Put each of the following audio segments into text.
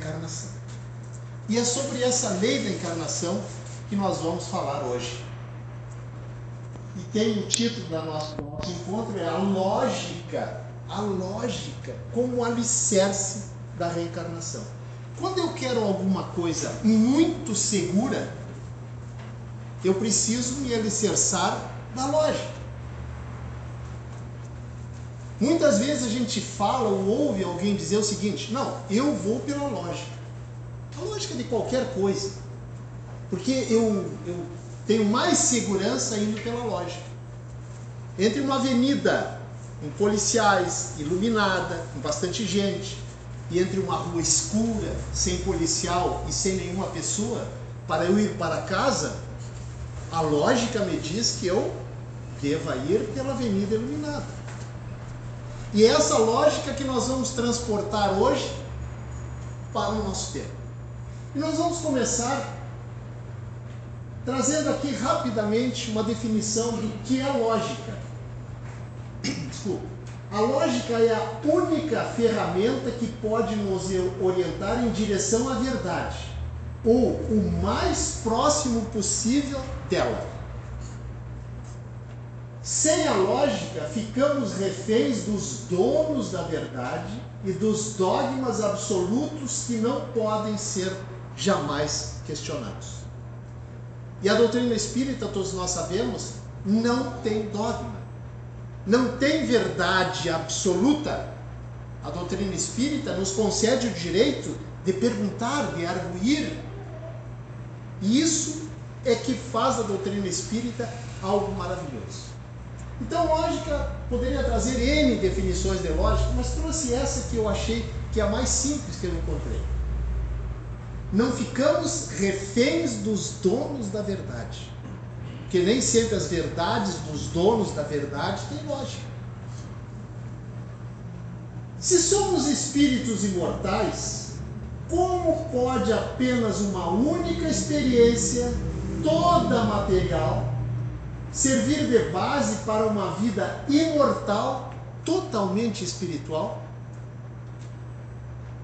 encarnação. E é sobre essa lei da encarnação que nós vamos falar hoje. E tem o título do nosso encontro, é a lógica como alicerce da reencarnação. Quando eu quero alguma coisa muito segura, eu preciso me alicerçar da lógica. Muitas vezes a gente fala ou ouve alguém dizer o seguinte: não, eu vou pela lógica. A lógica de qualquer coisa. Porque eu tenho mais segurança indo pela lógica. Entre uma avenida com policiais, iluminada, com bastante gente, e entre uma rua escura, sem policial e sem nenhuma pessoa, para eu ir para casa, a lógica me diz que eu deva ir pela avenida iluminada. E é essa lógica que nós vamos transportar hoje para o nosso tempo. E nós vamos começar trazendo aqui rapidamente uma definição do que é lógica. Desculpa. A lógica é a única ferramenta que pode nos orientar em direção à verdade, ou o mais próximo possível dela. Sem a lógica, ficamos reféns dos donos da verdade e dos dogmas absolutos que não podem ser jamais questionados. E a doutrina espírita, todos nós sabemos, não tem dogma. Não tem verdade absoluta. A doutrina espírita nos concede o direito de perguntar, de arguir. E isso é que faz da doutrina espírita algo maravilhoso. Então, lógica, poderia trazer N definições de lógica, mas trouxe essa que eu achei que é a mais simples que eu encontrei. Não ficamos reféns dos donos da verdade. Porque nem sempre as verdades dos donos da verdade têm lógica. Se somos espíritos imortais, como pode apenas uma única experiência, toda material, servir de base para uma vida imortal, totalmente espiritual?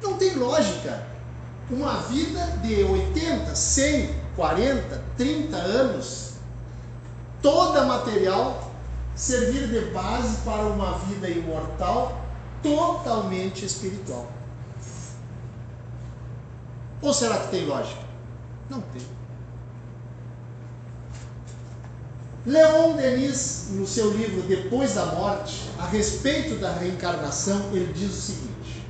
Não tem lógica. Uma vida de 80, 100, 40, 30 anos, toda material, servir de base para uma vida imortal, totalmente espiritual. Ou será que tem lógica? Não tem. Leon Denis, no seu livro Depois da Morte, a respeito da reencarnação, ele diz o seguinte: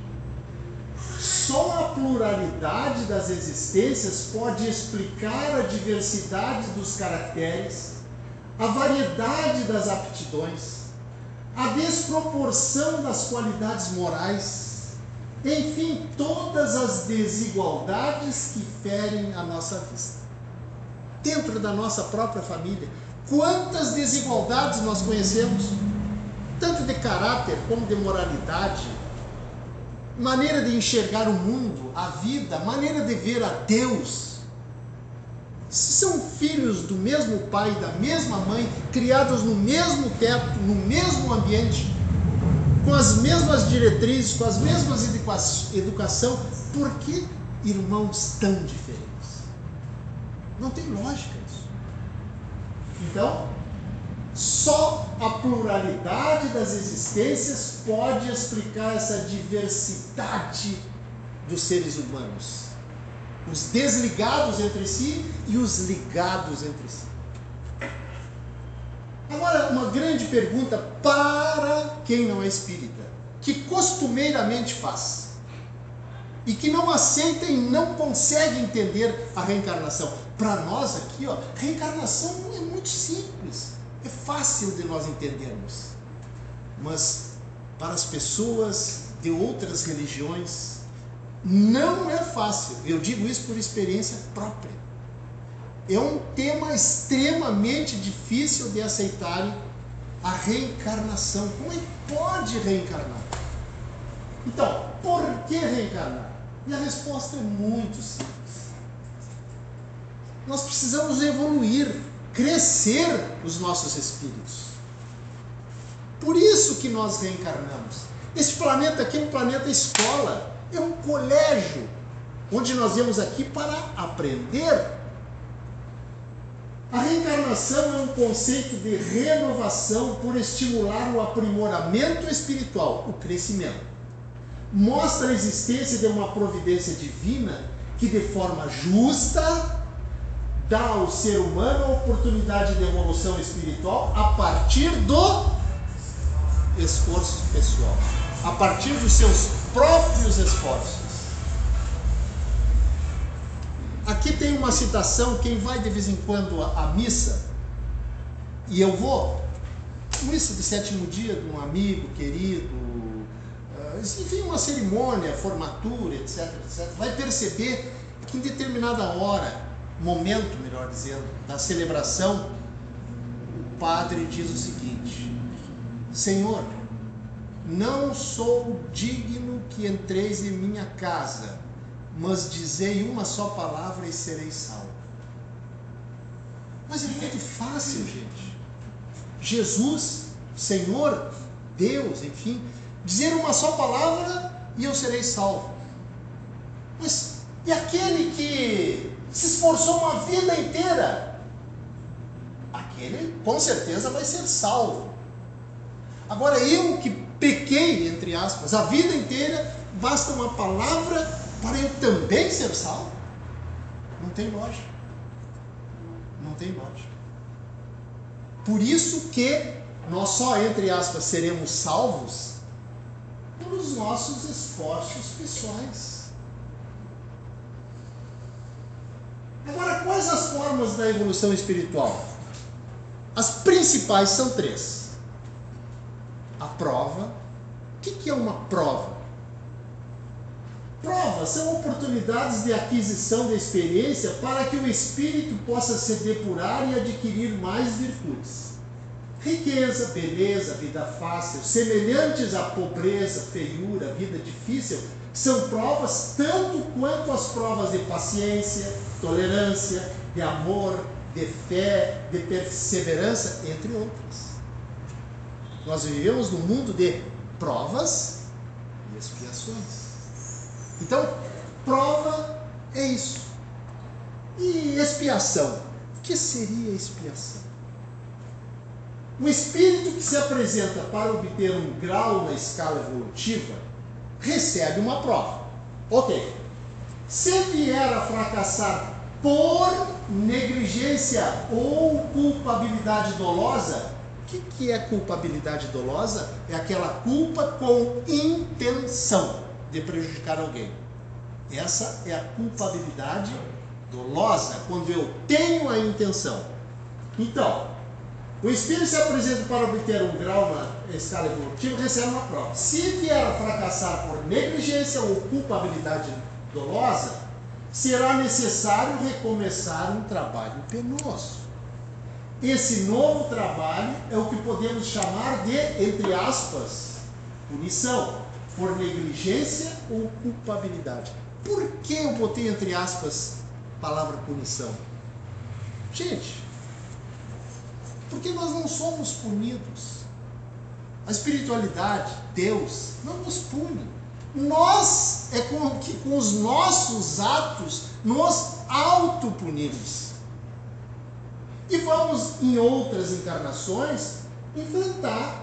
só a pluralidade das existências pode explicar a diversidade dos caracteres, a variedade das aptidões, a desproporção das qualidades morais, enfim, todas as desigualdades que ferem a nossa vista. Dentro da nossa própria família, quantas desigualdades nós conhecemos, tanto de caráter como de moralidade, maneira de enxergar o mundo, a vida, maneira de ver a Deus. Se são filhos do mesmo pai e da mesma mãe, criados no mesmo teto, no mesmo ambiente, com as mesmas diretrizes, com as mesmas educação, por que irmãos tão diferentes? Não tem lógica isso. Então, só a pluralidade das existências pode explicar essa diversidade dos seres humanos. Os desligados entre si e os ligados entre si. Agora, uma grande pergunta para quem não é espírita, que costumeiramente faz, e que não aceita e não consegue entender a reencarnação. Para nós aqui, reencarnação é muito simples. É fácil de nós entendermos, mas para as pessoas de outras religiões não é fácil. Eu digo isso por experiência própria. É um tema extremamente difícil de aceitarem a reencarnação. Como é que pode reencarnar? Então, por que reencarnar? E a resposta é muito simples. Nós precisamos evoluir, crescer os nossos espíritos. Por isso que nós reencarnamos. Esse planeta aqui é um planeta escola, é um colégio. onde nós viemos aqui para aprender. A reencarnação é um conceito de renovação por estimular o aprimoramento espiritual, o crescimento. Mostra a existência de uma providência divina que, de forma justa, dá ao ser humano a oportunidade de evolução espiritual a partir do esforço pessoal, a partir dos seus próprios esforços. Aqui tem uma citação, quem vai de vez em quando à missa, e eu vou, missa de 7º dia de um amigo querido, enfim, uma cerimônia, formatura, etc, vai perceber que em determinada hora, momento, melhor dizendo, da celebração, o padre diz o seguinte: Senhor, não sou digno que entreis em minha casa, mas dizei uma só palavra e serei salvo. Mas é muito fácil, gente. Jesus, Senhor, Deus, enfim, dizer uma só palavra e eu serei salvo. Mas e aquele que se esforçou uma vida inteira? Aquele com certeza vai ser salvo. Agora eu que pequei, entre aspas, a vida inteira, basta uma palavra para eu também ser salvo? Não tem lógica. Não tem lógica. Por isso que nós só, entre aspas, seremos salvos pelos nossos esforços pessoais. Agora, quais as formas da evolução espiritual? As principais são 3. A prova. O que é uma prova? Provas são oportunidades de aquisição de experiência para que o espírito possa se depurar e adquirir mais virtudes. Riqueza, beleza, vida fácil, semelhantes à pobreza, feiura, vida difícil, são provas tanto quanto as provas de paciência, tolerância, de amor, de fé, de perseverança, entre outras. Nós vivemos num mundo de provas e expiações. Então, prova é isso. E expiação? O que seria expiação? O espírito que se apresenta para obter um grau na escala evolutiva recebe uma prova. Ok. Se vier a fracassar por negligência ou culpabilidade dolosa, o que é culpabilidade dolosa? É aquela culpa com intenção de prejudicar alguém. Essa é a culpabilidade dolosa, quando eu tenho a intenção. Então, o espírito se apresenta para obter um grau na escala evolutiva, recebe uma prova. Se vier a fracassar por negligência ou culpabilidade dolosa, será necessário recomeçar um trabalho penoso. Esse novo trabalho é o que podemos chamar de, entre aspas, punição, por negligência ou culpabilidade. Por que eu botei entre aspas a palavra punição? Gente, porque nós não somos punidos. A espiritualidade, Deus, não nos pune. Nós é com os nossos atos nos autopunimos. E vamos, em outras encarnações, enfrentar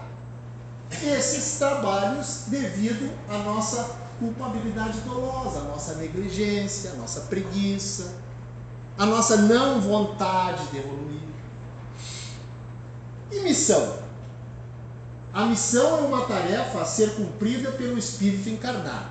esses trabalhos devido à nossa culpabilidade dolosa, à nossa negligência, à nossa preguiça, à nossa não vontade de evoluir. E missão? A missão é uma tarefa a ser cumprida pelo espírito encarnado.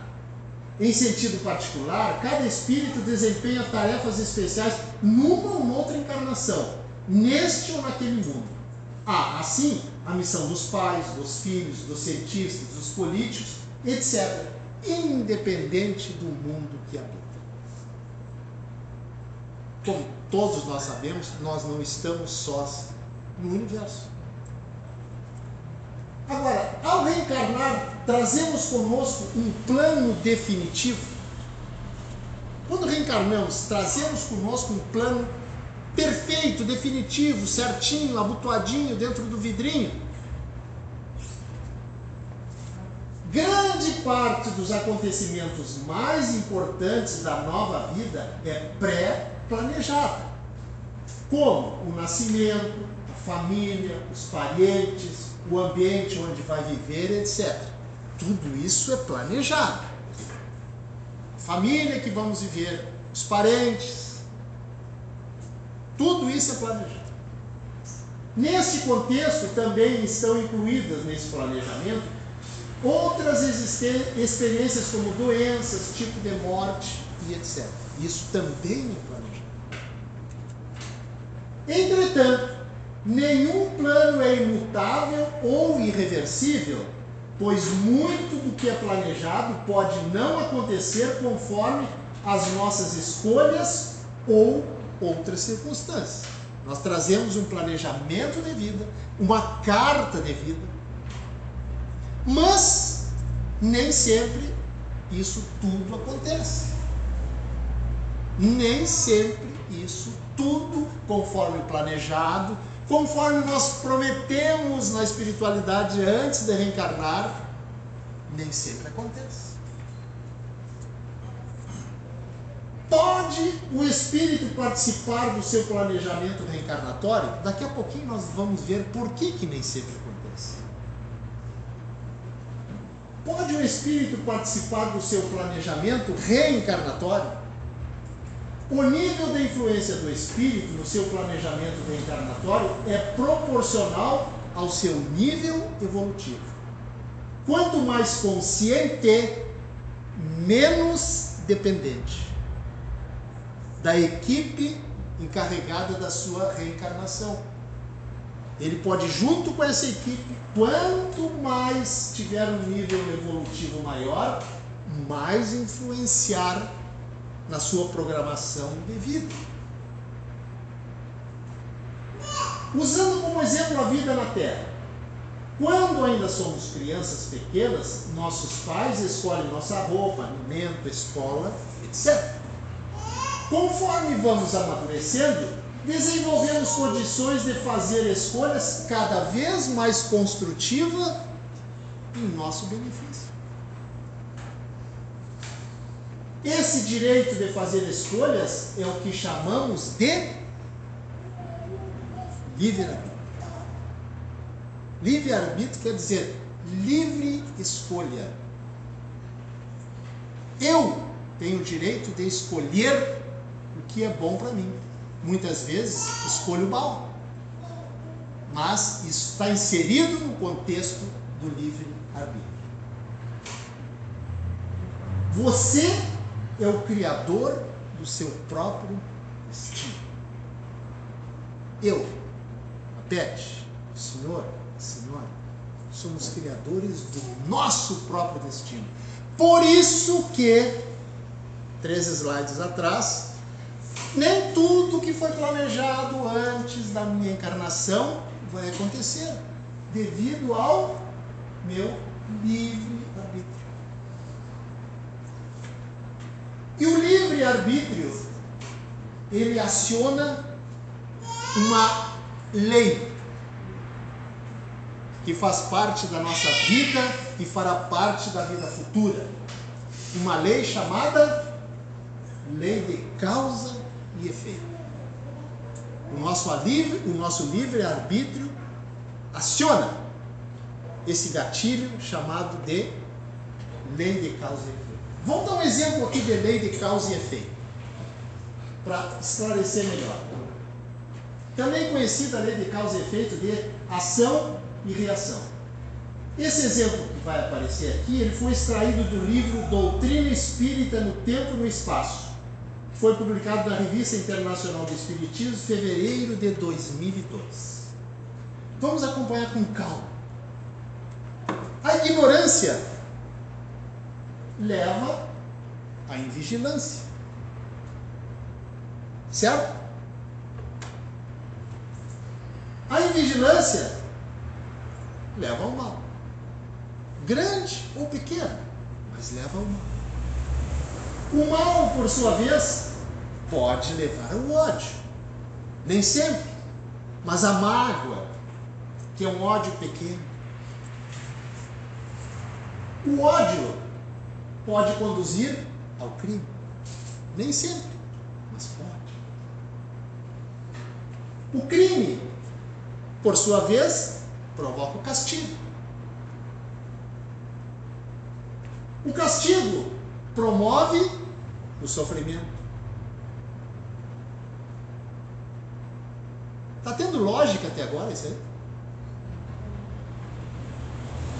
Em sentido particular, cada espírito desempenha tarefas especiais numa ou noutra encarnação, neste ou naquele mundo. Assim, a missão dos pais, dos filhos, dos cientistas, dos políticos, etc., independente do mundo que habita. Como todos nós sabemos, nós não estamos sós no universo. Agora, ao reencarnar, trazemos conosco um plano definitivo. Quando reencarnamos, trazemos conosco um plano perfeito, definitivo, certinho, abotoadinho dentro do vidrinho. Grande parte dos acontecimentos mais importantes da nova vida é pré-planejada, como o nascimento, a família, os parentes, o ambiente onde vai viver, etc. Tudo isso é planejado. A família que vamos viver, os parentes, tudo isso é planejado. Nesse contexto também estão incluídas nesse planejamento outras experiências como doenças, tipo de morte e etc. Isso também é planejado. Entretanto, nenhum plano é imutável ou irreversível, pois muito do que é planejado pode não acontecer conforme as nossas escolhas ou outras circunstâncias. Nós trazemos um planejamento de vida, uma carta de vida, mas nem sempre isso tudo acontece. Nem sempre isso tudo conforme o planejado, conforme nós prometemos na espiritualidade antes de reencarnar, nem sempre acontece. Pode o espírito participar do seu planejamento reencarnatório? Daqui a pouquinho nós vamos ver por que nem sempre acontece. Pode o espírito participar do seu planejamento reencarnatório? O nível de influência do espírito no seu planejamento reencarnatório é proporcional ao seu nível evolutivo. Quanto mais consciente, menos dependente da equipe encarregada da sua reencarnação. Ele pode, junto com essa equipe, quanto mais tiver um nível evolutivo maior, mais influenciar na sua programação de vida. Usando como exemplo a vida na Terra. Quando ainda somos crianças pequenas, nossos pais escolhem nossa roupa, alimento, escola, etc. Conforme vamos amadurecendo, desenvolvemos condições de fazer escolhas cada vez mais construtivas em nosso benefício. Esse direito de fazer escolhas é o que chamamos de livre-arbítrio. Livre-arbítrio quer dizer livre escolha. Eu tenho o direito de escolher o que é bom para mim. Muitas vezes escolho o mal, mas isso está inserido no contexto do livre-arbítrio. Você é o criador do seu próprio destino. Eu, a Beth, o senhor, a senhora, somos criadores do nosso próprio destino. Por isso que, 3 slides atrás, nem tudo que foi planejado antes da minha encarnação vai acontecer, devido ao meu livre-arbítrio. E o livre-arbítrio, ele aciona uma lei que faz parte da nossa vida e fará parte da vida futura. Uma lei chamada lei de causa e efeito. O nosso livre-arbítrio aciona esse gatilho chamado de lei de causa e efeito. Vamos dar um exemplo aqui de lei de causa e efeito, para esclarecer melhor. Também conhecida a lei de causa e efeito de ação e reação. Esse exemplo que vai aparecer aqui, ele foi extraído do livro Doutrina Espírita no Tempo e no Espaço, que foi publicado na Revista Internacional do Espiritismo, em fevereiro de 2002. Vamos acompanhar com calma. A ignorância leva à invigilância. Certo? A invigilância leva ao mal. Grande ou pequeno, mas leva ao mal. O mal, por sua vez, pode levar ao ódio. Nem sempre, mas a mágoa, que é um ódio pequeno. O ódio pode conduzir ao crime. Nem sempre, mas pode. O crime, por sua vez, provoca o castigo. O castigo promove o sofrimento. Está tendo lógica até agora isso aí?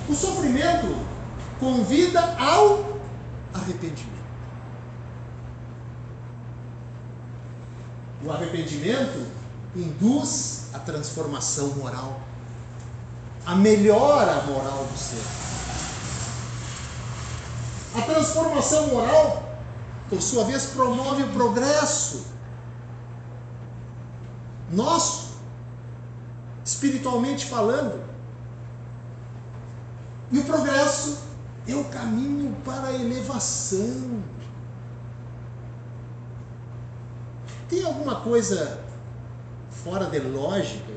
O sofrimento convida ao arrependimento. O arrependimento induz a transformação moral, a melhora moral do ser. A transformação moral, por sua vez, promove o progresso nosso, espiritualmente falando. E o progresso é o caminho para a elevação. Tem alguma coisa fora de lógica?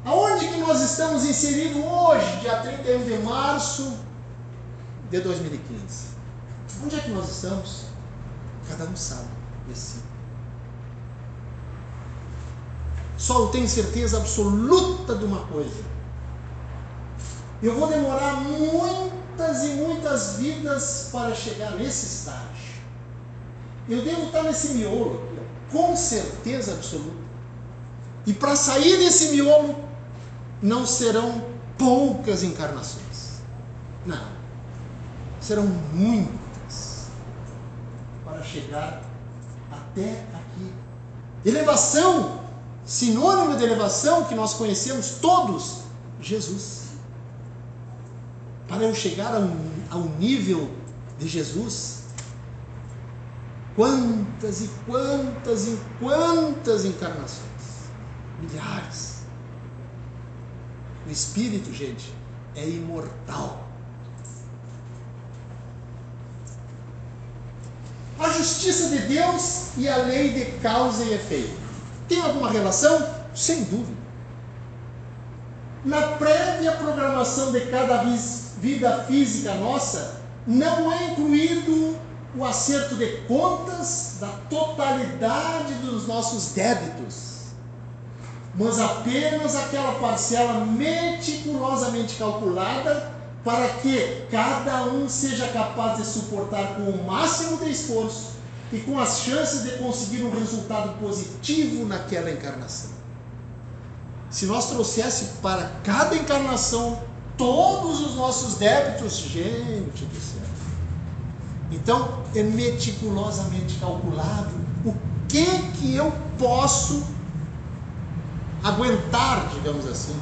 Não. Aonde que nós estamos inseridos hoje, dia 31 de março de 2015? Onde é que nós estamos? Cada um sabe, esse. Só eu tenho certeza absoluta de uma coisa. Eu vou demorar muitas e muitas vidas para chegar nesse estágio. Eu devo estar nesse miolo aqui, ó, com certeza absoluta. E para sair desse miolo, não serão poucas encarnações. Não. Serão muitas para chegar até aqui. Elevação, sinônimo de elevação que nós conhecemos todos, Jesus. Para eu chegar ao nível de Jesus, quantas e quantas e quantas encarnações? Milhares. O Espírito, gente, é imortal. A justiça de Deus e a lei de causa e efeito. Tem alguma relação? Sem dúvida. Na prévia programação de cada vida física nossa, não é incluído o acerto de contas da totalidade dos nossos débitos, mas apenas aquela parcela meticulosamente calculada para que cada um seja capaz de suportar com o máximo de esforço e com as chances de conseguir um resultado positivo naquela encarnação. Se nós trouxéssemos para cada encarnação todos os nossos débitos, gente do céu. Então, é meticulosamente calculado o que eu posso aguentar, digamos assim,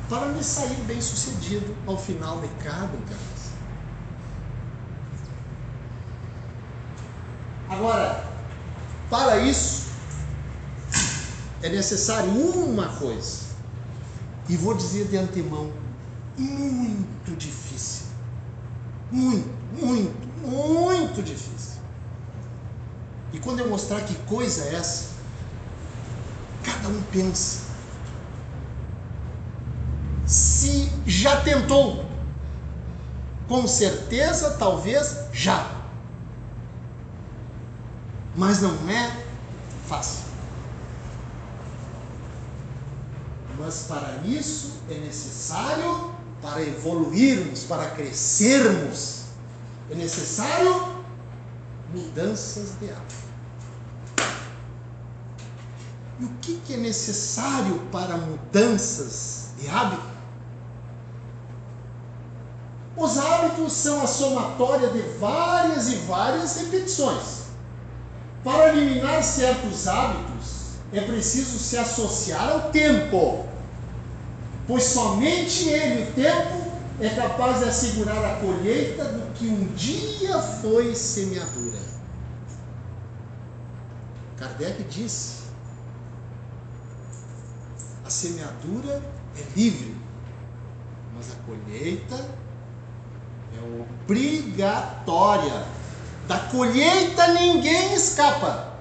para me sair bem sucedido ao final de cada encarnação. Agora, para isso, é necessário uma coisa, e vou dizer de antemão, muito difícil. Muito difícil. E quando eu mostrar que coisa é essa, cada um pensa. Se já tentou, com certeza, talvez já. Mas não é fácil. Mas para isso é necessário, para evoluirmos, para crescermos, é necessário mudanças de hábito. E o que é necessário para mudanças de hábito? Os hábitos são a somatória de várias e várias repetições. Para eliminar certos hábitos, é preciso se associar ao tempo, pois somente ele, o tempo, é capaz de assegurar a colheita do que um dia foi semeadura. Kardec disse: a semeadura é livre, mas a colheita é obrigatória. Da colheita ninguém escapa.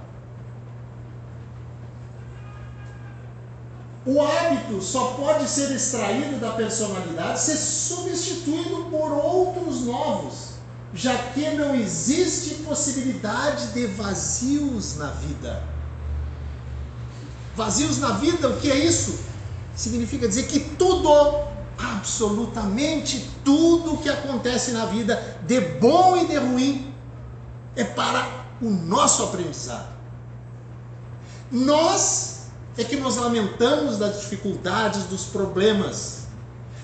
O hábito só pode ser extraído da personalidade, ser substituído por outros novos, já que não existe possibilidade de vazios na vida. Vazios na vida, o que é isso? Significa dizer que tudo, absolutamente tudo que acontece na vida, de bom e de ruim, é para o nosso aprendizado. Nós é que nos lamentamos das dificuldades, dos problemas,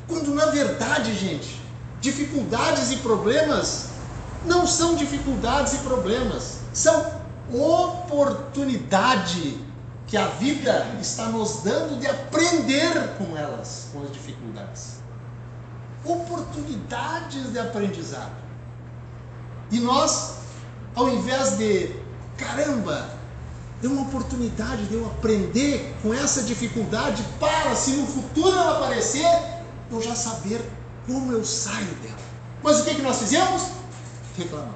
quando na verdade, gente, dificuldades e problemas não são dificuldades e problemas, são oportunidade que a vida está nos dando de aprender com elas, com as dificuldades. Oportunidades de aprendizado. E nós, ao invés de, caramba, é uma oportunidade de eu aprender com essa dificuldade para, se no futuro ela aparecer, eu já saber como eu saio dela. Mas o que nós fizemos? Reclamamos.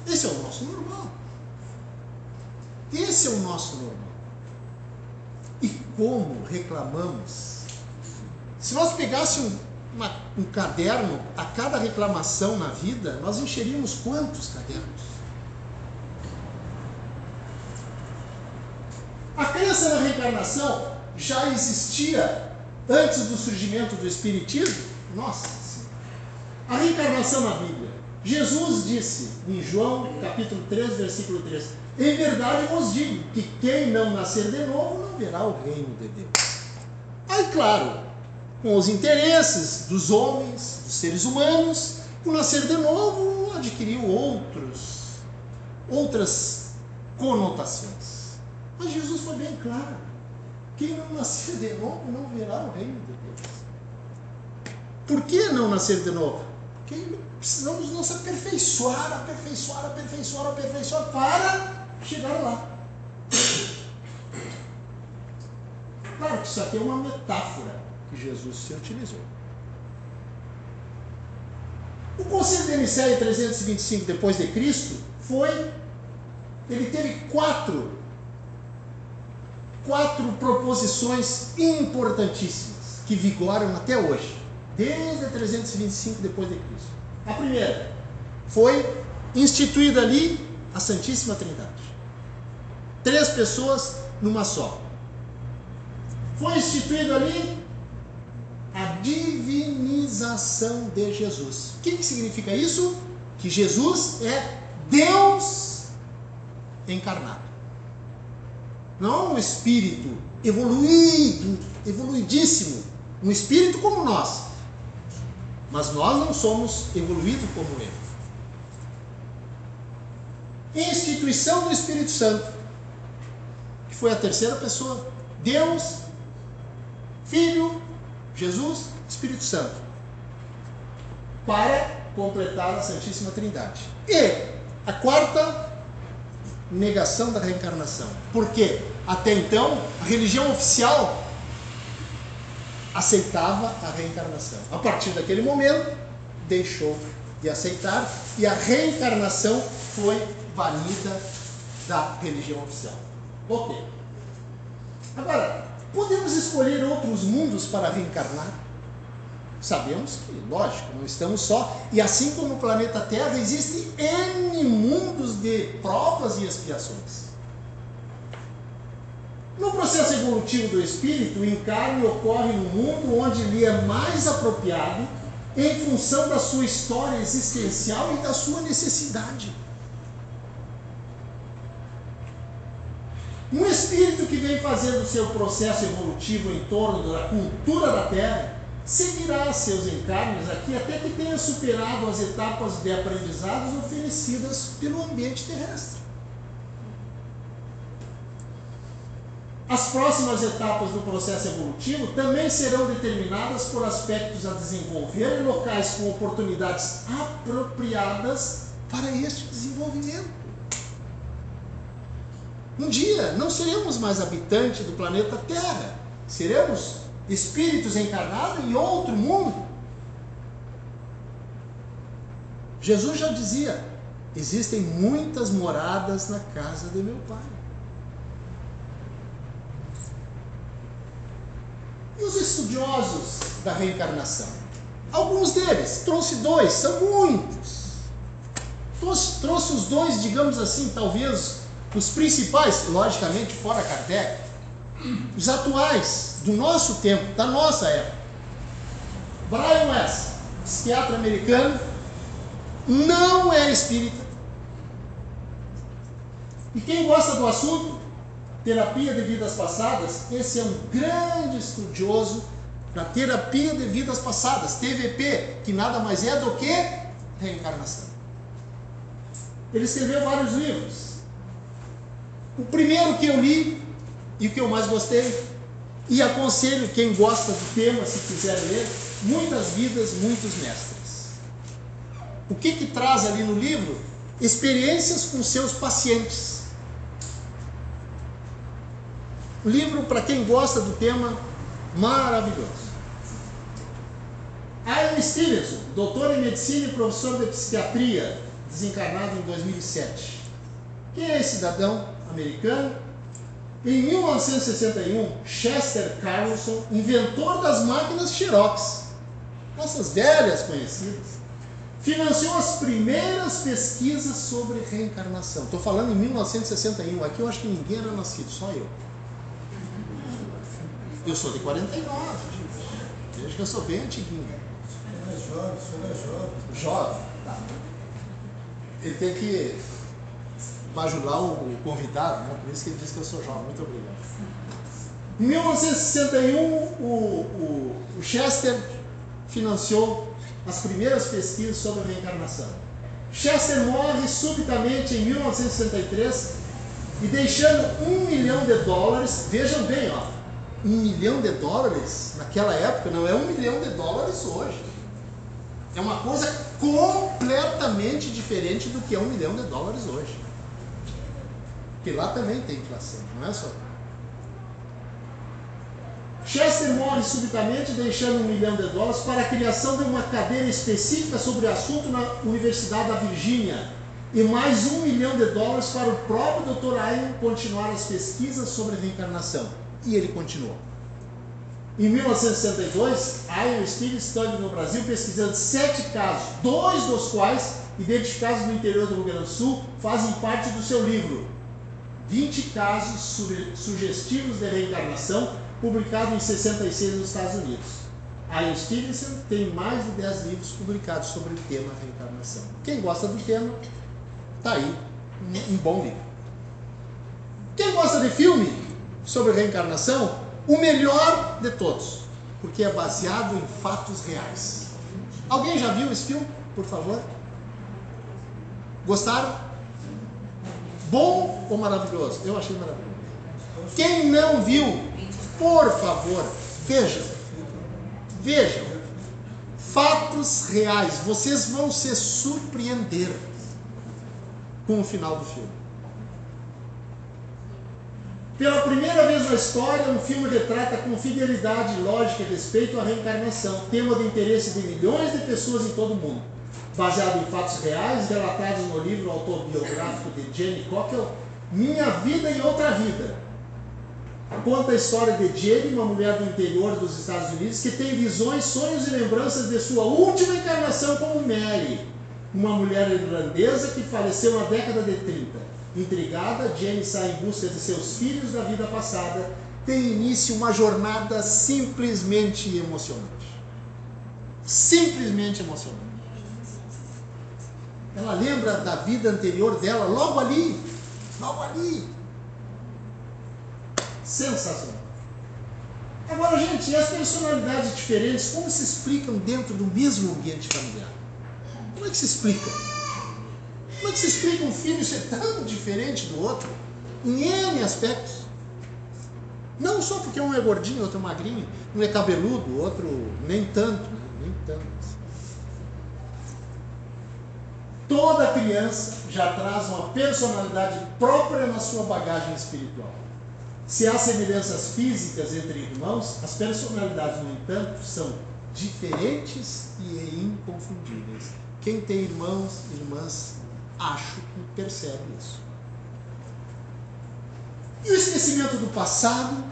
Esse é o nosso normal. Esse é o nosso normal. E como reclamamos? Se nós pegássemos um caderno a cada reclamação na vida, nós encheríamos quantos cadernos? A crença na reencarnação já existia antes do surgimento do Espiritismo? Nossa Senhora! A reencarnação na Bíblia. Jesus disse em João capítulo 3, versículo 3: em verdade vos digo que quem não nascer de novo não verá o reino de Deus. Aí, claro, com os interesses dos homens, dos seres humanos, o nascer de novo adquiriu outras conotações. Mas Jesus foi bem claro: quem não nascer de novo não verá o reino de Deus. Por que não nascer de novo? Porque precisamos nos aperfeiçoar para chegar lá. Claro que isso aqui é uma metáfora que Jesus se utilizou. O Concílio de Nicéia 325 depois de Cristo ele teve quatro proposições importantíssimas que vigoram até hoje, desde 325 depois de Cristo. A primeira foi instituída ali a Santíssima Trindade. 3 pessoas numa só. Foi instituído ali a divinização de Jesus. O que significa isso? Que Jesus é Deus encarnado. Não um espírito evoluidíssimo, um espírito como nós. Mas nós não somos evoluídos como ele. Instituição do Espírito Santo, que foi a terceira pessoa. Deus, Filho, Jesus, Espírito Santo, para completar a Santíssima Trindade. E a quarta, negação da reencarnação. Por quê? Até então, a religião oficial aceitava a reencarnação. A partir daquele momento, deixou de aceitar e a reencarnação foi banida da religião oficial. Ok. Agora, podemos escolher outros mundos para reencarnar? Sabemos que, lógico, não estamos só. E assim como o planeta Terra, existem N mundos de provas e expiações. No processo evolutivo do espírito, o encarne ocorre no mundo onde lhe é mais apropriado em função da sua história existencial e da sua necessidade. Um espírito que vem fazendo seu processo evolutivo em torno da cultura da Terra seguirá seus encarnes aqui até que tenha superado as etapas de aprendizados oferecidas pelo ambiente terrestre. As próximas etapas do processo evolutivo também serão determinadas por aspectos a desenvolver em locais com oportunidades apropriadas para este desenvolvimento. Um dia não seremos mais habitantes do planeta Terra, seremos espíritos encarnados em outro mundo. Jesus já dizia: existem muitas moradas na casa de meu Pai. os estudiosos da reencarnação. Alguns deles, trouxe dois, são muitos. Trouxe os dois, digamos assim, talvez os principais, logicamente fora Kardec, os atuais, do nosso tempo, da nossa época. Brian Weiss, psiquiatra americano, não é espírita. E quem gosta do assunto, terapia de vidas passadas, esse é um grande estudioso da terapia de vidas passadas, TVP, que nada mais é do que reencarnação. Ele escreveu vários livros. O primeiro que eu li e o que eu mais gostei, e aconselho quem gosta do tema, se quiser ler, Muitas Vidas, Muitos Mestres. O que traz ali no livro? Experiências com seus pacientes. Um livro, para quem gosta do tema, maravilhoso. Ian Stevenson, doutor em medicina e professor de psiquiatria, desencarnado em 2007. Quem é esse cidadão americano? Em 1961, Chester Carlson, inventor das máquinas Xerox, nossas velhas conhecidas, financiou as primeiras pesquisas sobre reencarnação. Estou falando em 1961, aqui eu acho que ninguém era nascido, só eu. Eu sou de 49, gente. Veja que eu sou bem antiguinho. Você não é jovem. Jovem? Tá. Ele tem que bajular o convidado, né? Por isso que ele diz que eu sou jovem. Muito obrigado. Em 1961, o Chester financiou as primeiras pesquisas sobre a reencarnação. Chester morre subitamente em 1963 e deixando $1 milhão, vejam bem, ó, $1 milhão naquela época não é $1 milhão hoje. É uma coisa completamente diferente do que é $1 milhão hoje. Porque lá também tem inflação, não é só. Chester morre subitamente, deixando $1 milhão para a criação de uma cadeira específica sobre o assunto na Universidade da Virgínia e mais $1 milhão para o próprio Dr. Ian continuar as pesquisas sobre a reencarnação. E ele continuou. Em 1962, Ian Steele esteve no Brasil pesquisando 7 casos, 2 dos quais, identificados no interior do Rio Grande do Sul, fazem parte do seu livro 20 casos sugestivos de reencarnação, publicado em 66 nos Estados Unidos. Ian Stevenson tem mais de 10 livros publicados sobre o tema reencarnação. Quem gosta do tema, está aí, um bom livro. Quem gosta de filme sobre reencarnação, o melhor de todos, porque é baseado em fatos reais. Alguém já viu esse filme, por favor? Gostaram? Bom ou maravilhoso? Eu achei maravilhoso. Quem não viu, por favor, vejam. Vejam. Fatos reais. Vocês vão se surpreender com o final do filme. Pela primeira vez na história, um filme retrata com fidelidade, lógica e respeito à reencarnação, tema de interesse de milhões de pessoas em todo o mundo. Baseado em fatos reais, relatados no livro autobiográfico de Jenny Cockell, Minha Vida e Outra Vida. Conta a história de Jenny, uma mulher do interior dos Estados Unidos, que tem visões, sonhos e lembranças de sua última encarnação como Mary, uma mulher irlandesa que faleceu na década de 30. Intrigada, Jenny sai em busca de seus filhos da vida passada. Tem início uma jornada simplesmente emocionante. Simplesmente emocionante. Ela lembra da vida anterior dela, logo ali. Logo ali. Sensacional. Agora, gente, e as personalidades diferentes, como se explicam dentro do mesmo ambiente familiar? Como é que se explica? Como é que se explica um filho ser tão diferente do outro, em N aspectos? Não só porque um é gordinho, outro é magrinho, um é cabeludo, outro nem tanto, nem tanto. Toda criança já traz uma personalidade própria na sua bagagem espiritual. Se há semelhanças físicas entre irmãos, as personalidades, no entanto, são diferentes e inconfundíveis. Quem tem irmãos e irmãs, acho que percebe isso. E o esquecimento do passado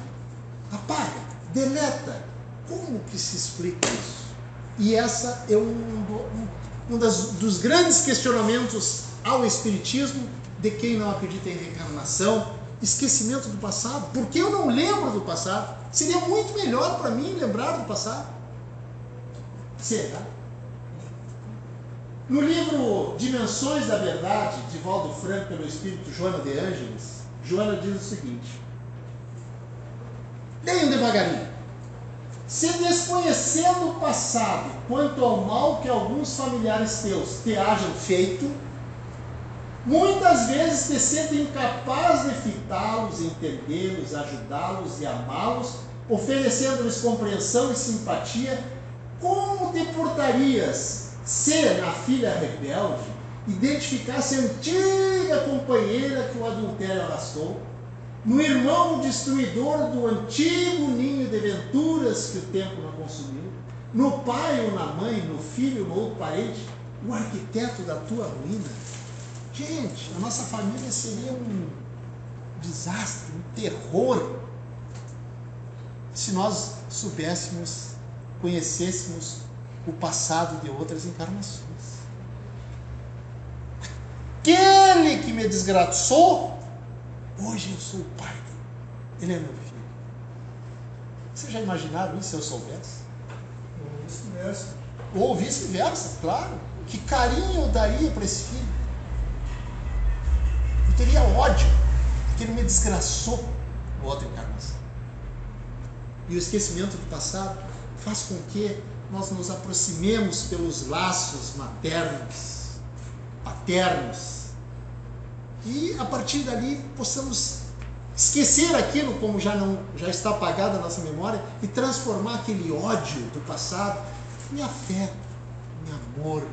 apaga, deleta como que se explica isso? E essa é dos grandes questionamentos ao Espiritismo de quem não acredita em reencarnação, esquecimento do passado. Por que eu não lembro do passado? Seria muito melhor para mim lembrar do passado. Será? No livro Dimensões da Verdade, de Valdo Franco, pelo espírito Joana de Ângeles, Joana diz o seguinte: leiam devagarinho. Se desconhecendo o passado quanto ao mal que alguns familiares teus te hajam feito, muitas vezes te sentes incapaz de fitá-los, entendê-los, ajudá-los e amá-los, oferecendo-lhes compreensão e simpatia, como te portarias se, na filha rebelde, identificasse a antiga companheira que o adultério arrastou, no irmão destruidor do antigo ninho de venturas que o tempo não consumiu, no pai ou na mãe, no filho ou no outro parente, o arquiteto da tua ruína? Gente, a nossa família seria um desastre, um terror, se nós soubéssemos, conhecêssemos o passado de outras encarnações. Aquele que me desgraçou, hoje eu sou o pai dele. Ele é meu filho. Vocês já imaginaram isso se eu soubesse? Ou vice-versa. Ou vice-versa, claro. Que carinho eu daria para esse filho? Eu teria ódio, porque ele me desgraçou na outra encarnação. E o esquecimento do passado faz com que nós nos aproximemos pelos laços maternos, paternos, e a partir dali possamos esquecer aquilo como já está apagado a nossa memória e transformar aquele ódio do passado em afeto, em amor.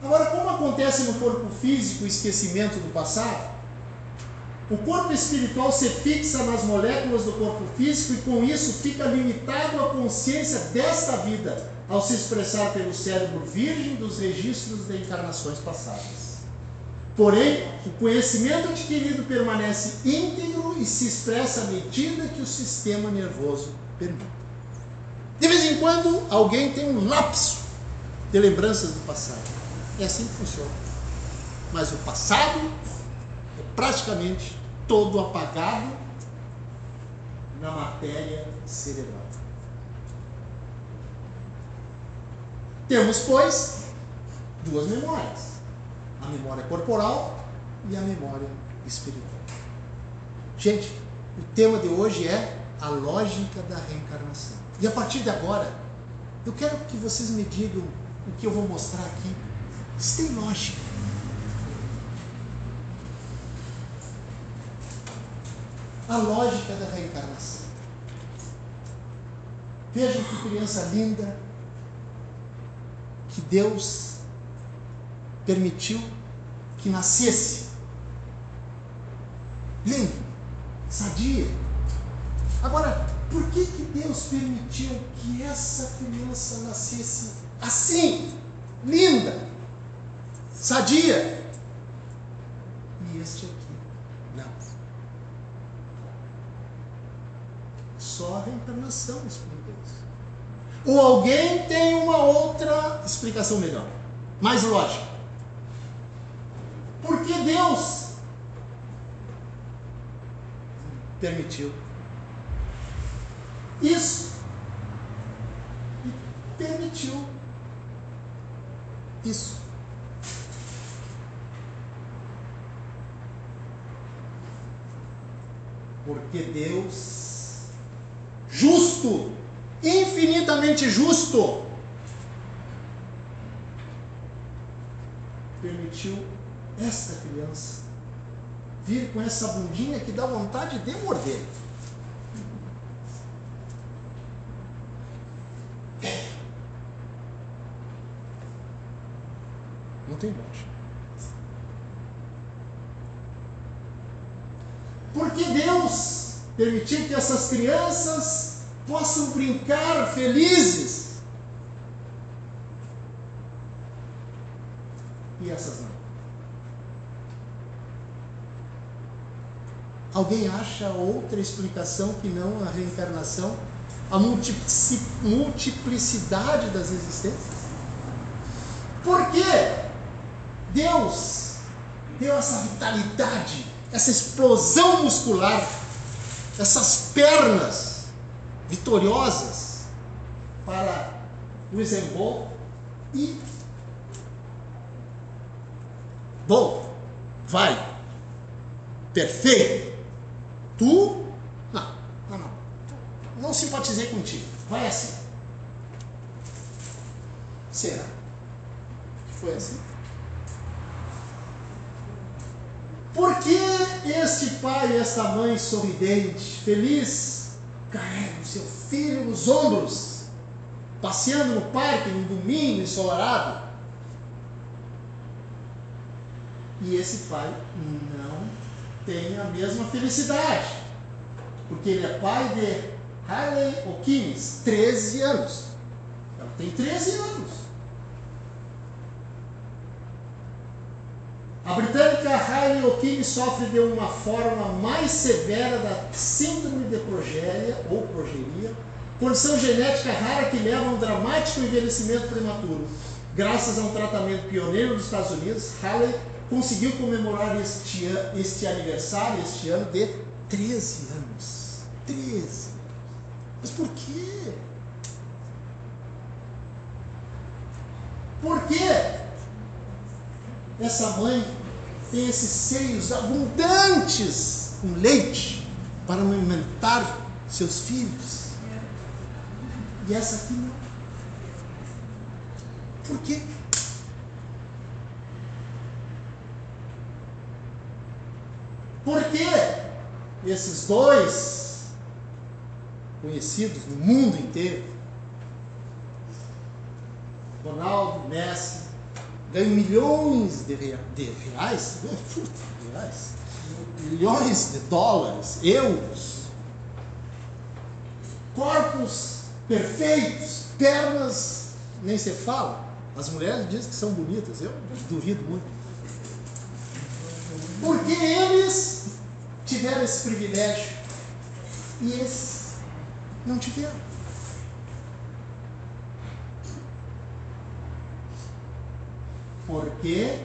Agora, como acontece no corpo físico o esquecimento do passado, o corpo espiritual se fixa nas moléculas do corpo físico e com isso fica limitado à consciência desta vida, ao se expressar pelo cérebro virgem dos registros de encarnações passadas. Porém, o conhecimento adquirido permanece íntegro e se expressa à medida que o sistema nervoso permite. De vez em quando, alguém tem um lapso de lembranças do passado. É assim que funciona. Mas o passado é praticamente todo apagado na matéria cerebral. Temos, pois, duas memórias: a memória corporal e a memória espiritual. Gente, o tema de hoje é a lógica da reencarnação. E a partir de agora, eu quero que vocês me digam o que eu vou mostrar aqui. Isso tem lógica. A lógica da reencarnação. Vejam que criança linda que Deus permitiu que nascesse. Lindo, sadia. Agora, por que Deus permitiu que essa criança nascesse assim, linda, sadia? E este aqui, não. Só a reencarnação explica isso. Ou alguém tem uma outra explicação melhor, mais lógica. Por que Deus permitiu isso? E permitiu isso. Porque Deus, justo, infinitamente justo, permitiu esta criança vir com essa bundinha que dá vontade de morder. Não tem lógica. Porque Deus permitiu que essas crianças possam brincar felizes e essas não. Alguém acha outra explicação que não a reencarnação? A multiplicidade das existências? Por que Deus deu essa vitalidade, essa explosão muscular, essas pernas vitoriosas para Usain Bolt e bom, vai, perfeito, tu, não simpatizei contigo, vai assim. Será que foi assim? Por que este pai e esta mãe sorridente, feliz, carrega o seu filho nos ombros, passeando no parque num domingo ensolarado? E esse pai não tem a mesma felicidade, porque ele é pai de Hayley Hawkins, 13 anos. Ela tem 13 anos. A britânica Hayley Hawkins sofre de uma forma mais severa da síndrome de progeria, ou progeria, condição genética rara que leva a um dramático envelhecimento prematuro. Graças a um tratamento pioneiro nos Estados Unidos, Hayley conseguiu comemorar este aniversário, este ano, de 13 anos. 13. Mas por quê? Por que essa mãe tem esses seios abundantes com leite para alimentar seus filhos? E essa aqui não. Por quê? Por que esses dois conhecidos no mundo inteiro, Ronaldo, Messi, ganham milhões de reais, milhões de dólares, euros, corpos perfeitos, pernas, nem se fala. As mulheres dizem que são bonitas, eu duvido muito. Porque eles tiveram esse privilégio e esses não tiveram. Porque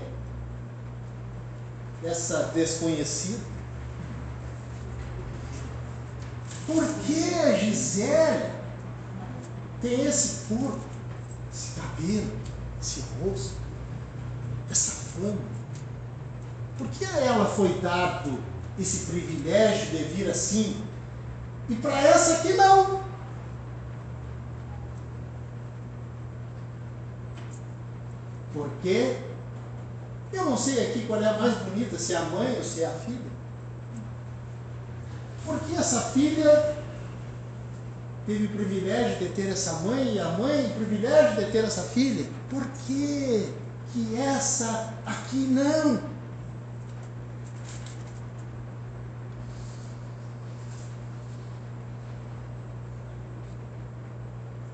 essa desconhecida, por que a Gisele tem esse corpo, esse cabelo, esse rosto, essa fama? Por que a ela foi dado esse privilégio de vir assim? E para essa aqui não. Porque eu não sei aqui qual é a mais bonita, se é a mãe ou se é a filha. Porque essa filha teve o privilégio de ter essa mãe e a mãe o privilégio de ter essa filha. Por que essa aqui não?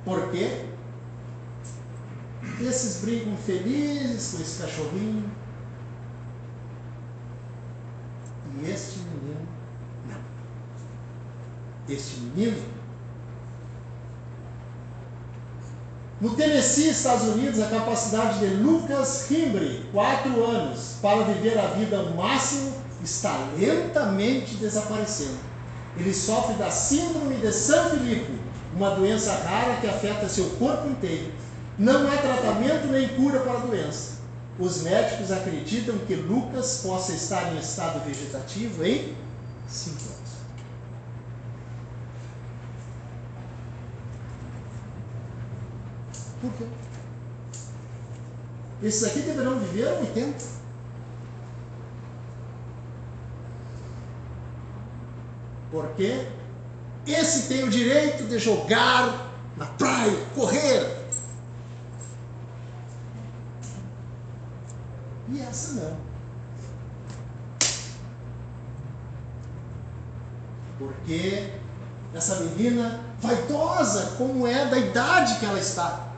Por quê? Esses brincam felizes com esse cachorrinho. E este menino, não. Este menino, no Tennessee, Estados Unidos, a capacidade de Lucas Himbre, 4 anos, para viver a vida ao máximo, está lentamente desaparecendo. Ele sofre da síndrome de San Filipe, uma doença rara que afeta seu corpo inteiro. Não há tratamento nem cura para a doença. Os médicos acreditam que Lucas possa estar em estado vegetativo em 5 anos. Por quê? Esses aqui deverão viver 80. Porque esse tem o direito de jogar na praia, correr. E essa não. Porque essa menina, vaidosa como é da idade que ela está.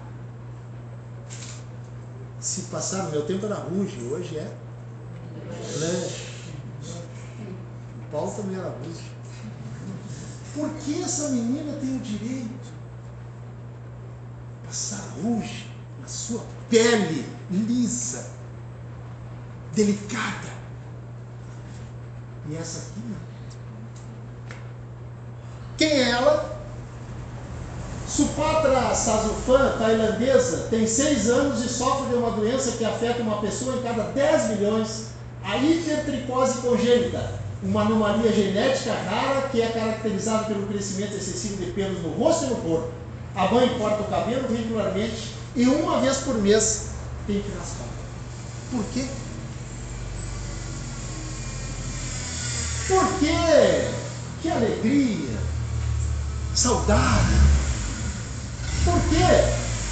Se passar no meu tempo era Ruge, hoje é Lanche. Paulo também era virgem. Por que essa menina tem o direito de passar ruge na sua pele lisa, delicada? E essa aqui não. Quem é ela? Supatra Sazufan, tailandesa, tem 6 anos e sofre de uma doença que afeta uma pessoa em cada 10 milhões, a hipertricose congênita, uma anomalia genética rara que é caracterizada pelo crescimento excessivo de pelos no rosto e no corpo. A mãe corta o cabelo regularmente e uma vez por mês tem que raspar. Por quê? Por quê? Que alegria! Saudade! Por quê?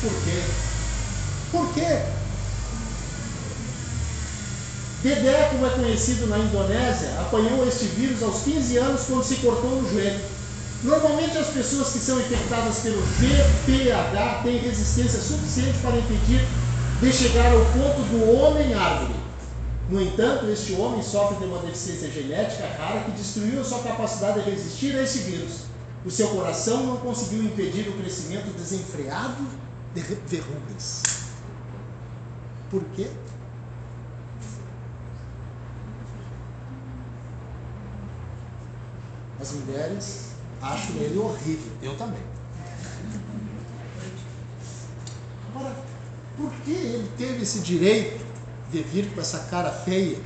Por quê? Por quê? Dedé, como é conhecido na Indonésia, apanhou este vírus aos 15 anos quando se cortou no joelho. Normalmente as pessoas que são infectadas pelo VPH têm resistência suficiente para impedir de chegar ao ponto do homem-árvore. No entanto, este homem sofre de uma deficiência genética rara que destruiu a sua capacidade de resistir a esse vírus. O seu coração não conseguiu impedir o crescimento desenfreado de verrugas. Por quê? As mulheres acham ele horrível. Eu também. Agora, por que ele teve esse direito de vir com essa cara feia?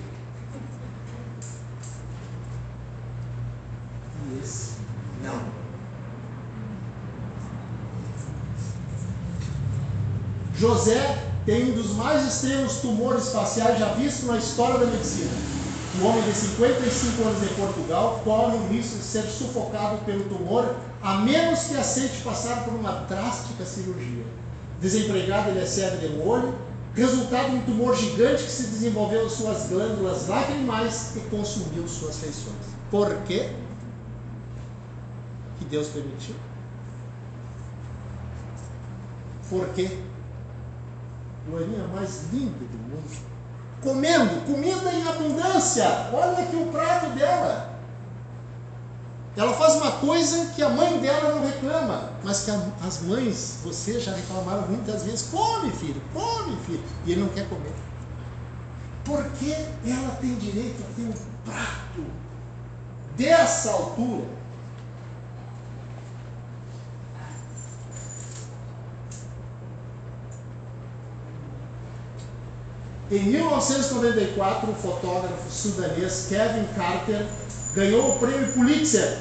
E esse não. José tem um dos mais extremos tumores faciais já vistos na história da medicina. Um homem de 55 anos em Portugal corre o risco de ser sufocado pelo tumor, a menos que aceite passar por uma drástica cirurgia. Desempregado, ele é cego de um olho, resultado de um tumor gigante que se desenvolveu em suas glândulas lacrimais e consumiu suas feições. Por quê? Que Deus permitiu? Por quê? Loirinha mais linda do mundo, comendo comida em abundância. Olha aqui o prato dela. Ela faz uma coisa que a mãe dela não reclama, mas que as mães, vocês já reclamaram muitas vezes: come filho, e ele não quer comer. Porque ela tem direito a ter um prato dessa altura? Em 1994, o fotógrafo sudanês Kevin Carter ganhou o prêmio Pulitzer.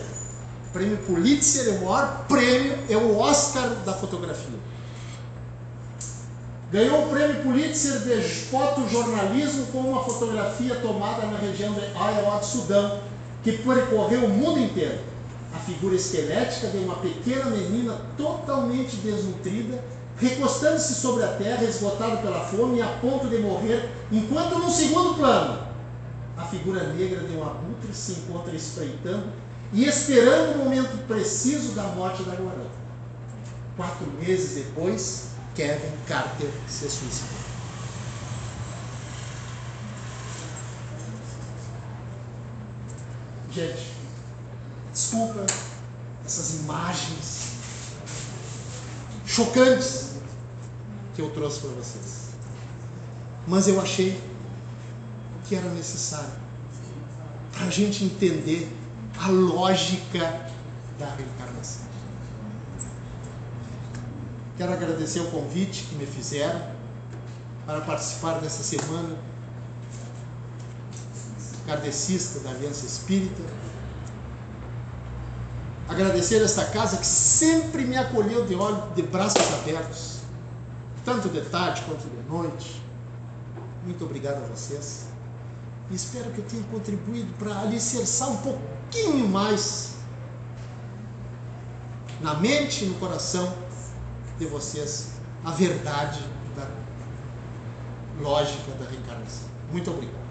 O prêmio Pulitzer é o maior prêmio, é o Oscar da fotografia. Ganhou o prêmio Pulitzer de fotojornalismo com uma fotografia tomada na região de Iowa, Sudão, que percorreu o mundo inteiro. A figura esquelética de uma pequena menina totalmente desnutrida, recostando-se sobre a terra, esgotada pela fome e a ponto de morrer, enquanto no segundo plano, a figura negra de um abutre se encontra espreitando e esperando o momento preciso da morte da garota. 4 meses depois, Kevin Carter se suicidou. Gente, desculpa essas imagens chocantes que eu trouxe para vocês, mas eu achei que era necessário para a gente entender a lógica da reencarnação. Quero agradecer o convite que me fizeram para participar dessa semana kardecista da Aliança Espírita. Agradecer esta casa que sempre me acolheu de braços abertos, tanto de tarde quanto de noite. Muito obrigado a vocês. E espero que eu tenha contribuído para alicerçar um pouquinho mais na mente e no coração de vocês a verdade da lógica da reencarnação. Muito obrigado.